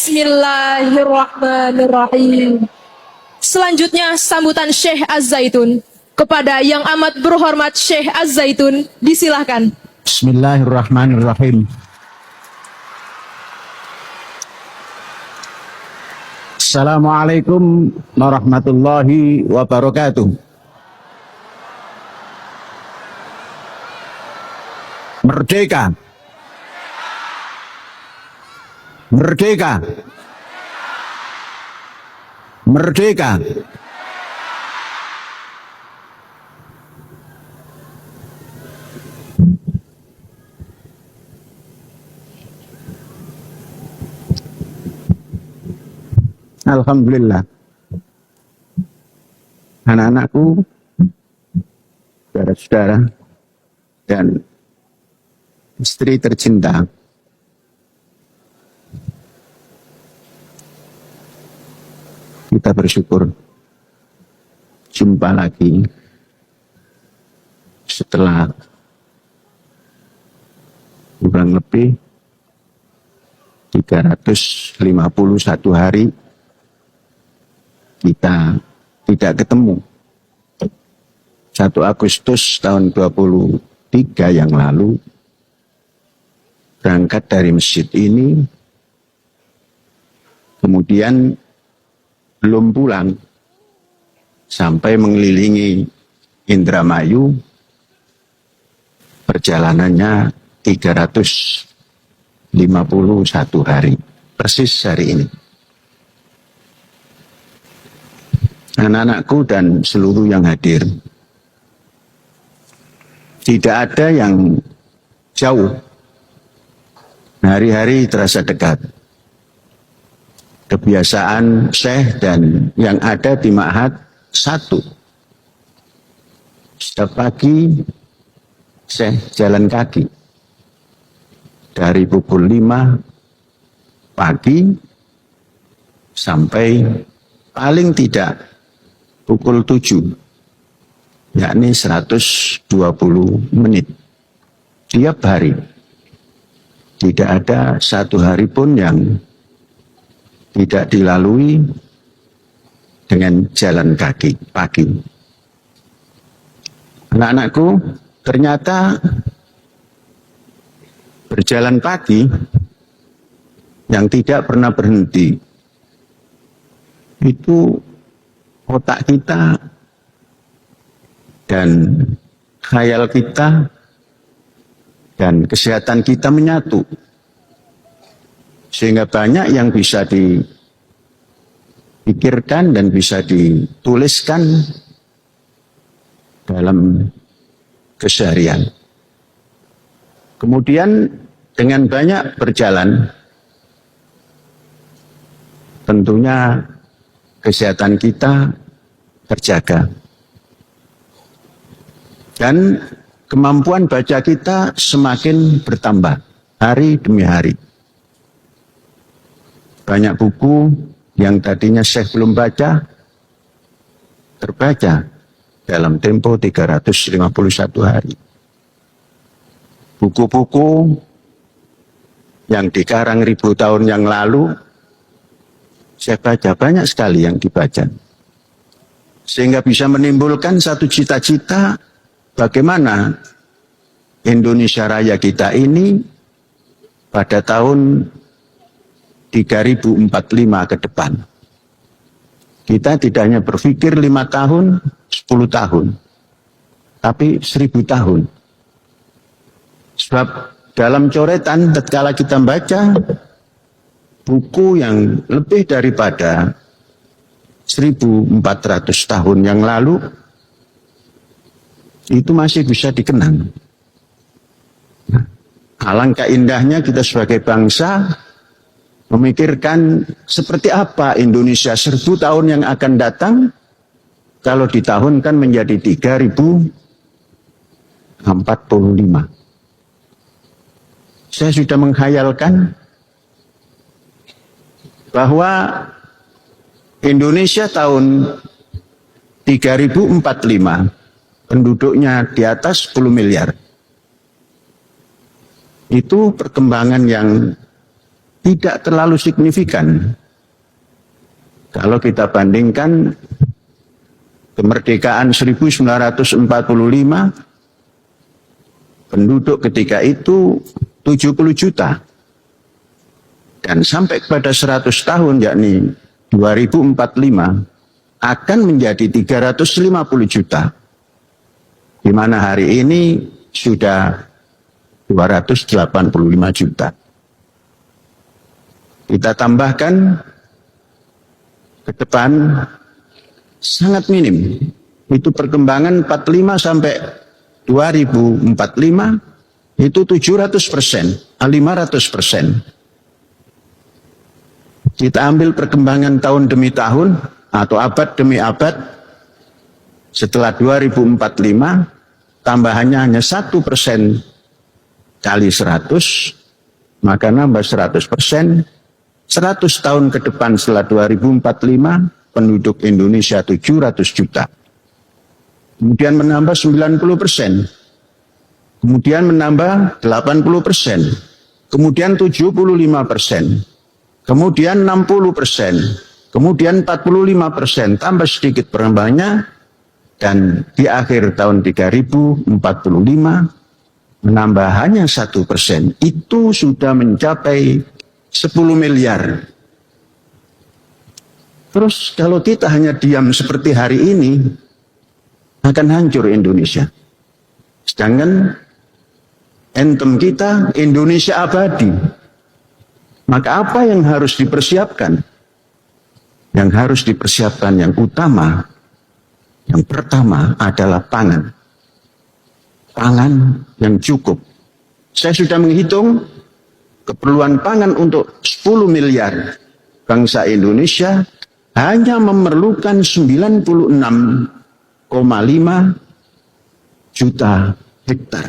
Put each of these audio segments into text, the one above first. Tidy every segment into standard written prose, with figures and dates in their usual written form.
Bismillahirrahmanirrahim. Selanjutnya sambutan Syekh Az-Zaitun. Kepada yang amat berhormat Syekh Az-Zaitun, disilahkan. Bismillahirrahmanirrahim. Assalamualaikum warahmatullahi wabarakatuh. Merdeka. Merdeka. Merdeka. Alhamdulillah. Anak-anakku, saudara-saudara, dan istri tercinta, kita bersyukur jumpa lagi setelah kurang lebih 351 hari kita tidak ketemu. 1 Agustus tahun 23 yang lalu berangkat dari masjid ini, kemudian belum pulang sampai mengelilingi Indramayu. Perjalanannya 351 hari, persis hari ini. Anak-anakku dan seluruh yang hadir, tidak ada yang jauh. Hari-hari terasa dekat. Kebiasaan Syekh dan yang ada di Ma'had satu. Setiap pagi Syekh jalan kaki dari pukul 5 pagi sampai paling tidak pukul 7, yakni 120 menit tiap hari. Tidak ada satu hari pun yang tidak dilalui dengan jalan kaki pagi. Anak-anakku, ternyata berjalan pagi yang tidak pernah berhenti itu otak kita dan khayal kita dan kesehatan kita menyatu, sehingga banyak yang bisa dipikirkan dan bisa dituliskan dalam keseharian. Kemudian dengan banyak berjalan, tentunya kesehatan kita terjaga. Dan kemampuan baca kita semakin bertambah hari demi hari. Banyak buku yang tadinya Syekh belum baca, terbaca dalam tempo 351 hari. Buku-buku yang dikarang ribu tahun yang lalu, saya baca banyak sekali yang dibaca. Sehingga bisa menimbulkan satu cita-cita bagaimana Indonesia Raya kita ini pada tahun 3045 ke depan. Kita tidak hanya berpikir 5 tahun, 10 tahun, tapi 1000 tahun. Sebab dalam coretan tatkala kita membaca buku yang lebih daripada 1400 tahun yang lalu, itu masih bisa dikenang. Nah, alangkah indahnya kita sebagai bangsa memikirkan seperti apa Indonesia 1000 tahun yang akan datang kalau ditahunkan menjadi 3045. Saya sudah menghayalkan bahwa Indonesia tahun 3045 penduduknya di atas 10 miliar. Itu perkembangan yang tidak terlalu signifikan. Kalau kita bandingkan kemerdekaan 1945, penduduk ketika itu 70 juta. Dan sampai kepada 100 tahun, yakni 2045, akan menjadi 350 juta. Di mana hari ini sudah 285 juta. Kita tambahkan ke depan sangat minim. Itu perkembangan 45 sampai 2045 itu 700%, 500%. Kita ambil perkembangan tahun demi tahun atau abad demi abad. Setelah 2045 tambahannya hanya 1% kali 100, maka nambah 100%. 100 tahun ke depan setelah 2045 penduduk Indonesia 700 juta. Kemudian menambah 90%. Kemudian menambah 80%. Kemudian 75%. Kemudian 60%. Kemudian 45%. Tambah sedikit perkembangannya. Dan di akhir tahun 3045 menambah hanya 1%. Itu sudah mencapai 10 miliar. Terus kalau kita hanya diam seperti hari ini, akan hancur Indonesia. Sedangkan anthem kita Indonesia abadi. Maka apa yang harus dipersiapkan? Yang harus dipersiapkan yang utama, yang pertama adalah pangan. Pangan yang cukup. Saya sudah menghitung keperluan pangan untuk 10 miliar bangsa Indonesia hanya memerlukan 96,5 juta hektar.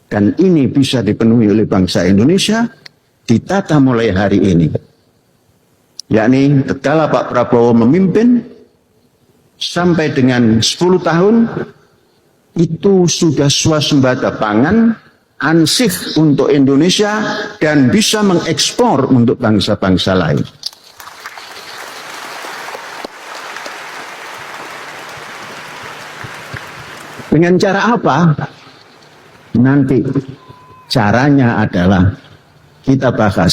Dan ini bisa dipenuhi oleh bangsa Indonesia ditata mulai hari ini. Yakni tatkala Pak Prabowo memimpin sampai dengan 10 tahun itu sudah swasembada pangan ansih untuk Indonesia dan bisa mengekspor untuk bangsa-bangsa lain. Dengan cara apa? Nanti caranya adalah kita bahas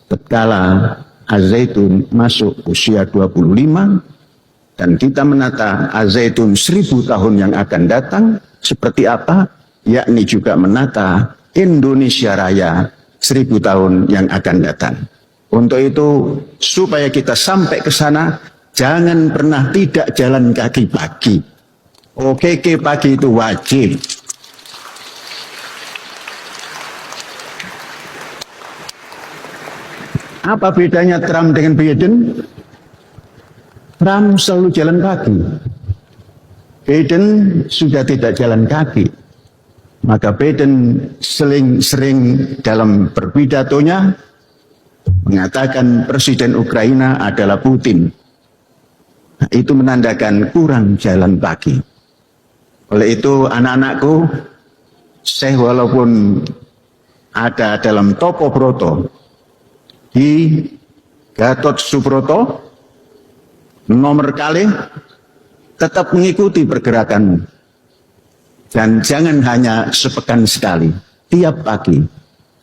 tatkala Az-Zaitun masuk usia 25 dan kita menata Az-Zaitun 1000 tahun yang akan datang seperti apa, yakni juga menata Indonesia Raya 1000 tahun yang akan datang. Untuk itu supaya kita sampai ke sana jangan pernah tidak jalan kaki pagi. Oke, pagi itu wajib. Apa bedanya Trump dengan Biden? Trump selalu jalan kaki. Biden sudah tidak jalan kaki. Maka Biden sering dalam berbidatonya mengatakan Presiden Ukraina adalah Putin. Nah, itu menandakan kurang jalan kaki. Oleh itu anak-anakku, saya walaupun ada dalam Topo Broto di Gatot Subroto nomor kali tetap mengikuti pergerakanmu dan jangan hanya sepekan sekali, tiap pagi.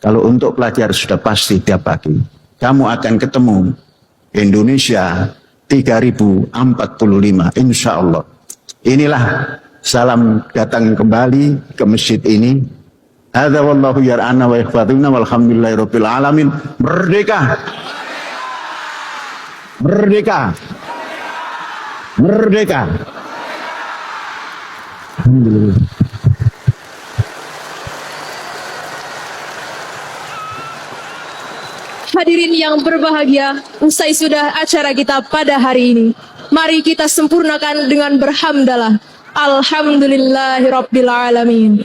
Kalau untuk pelajar sudah pasti tiap pagi kamu akan ketemu Indonesia 3045 insya Allah. Inilah salam datang kembali ke masjid ini. Hadza wallahu yar'ana wa yakhfaduna walhamdulillahirabbil alamin. Merdeka. Merdeka. Merdeka. Alhamdulillah. Hadirin yang berbahagia, usai sudah acara kita pada hari ini. Mari kita sempurnakan dengan berhamdalah. Alhamdulillahirabbil alamin.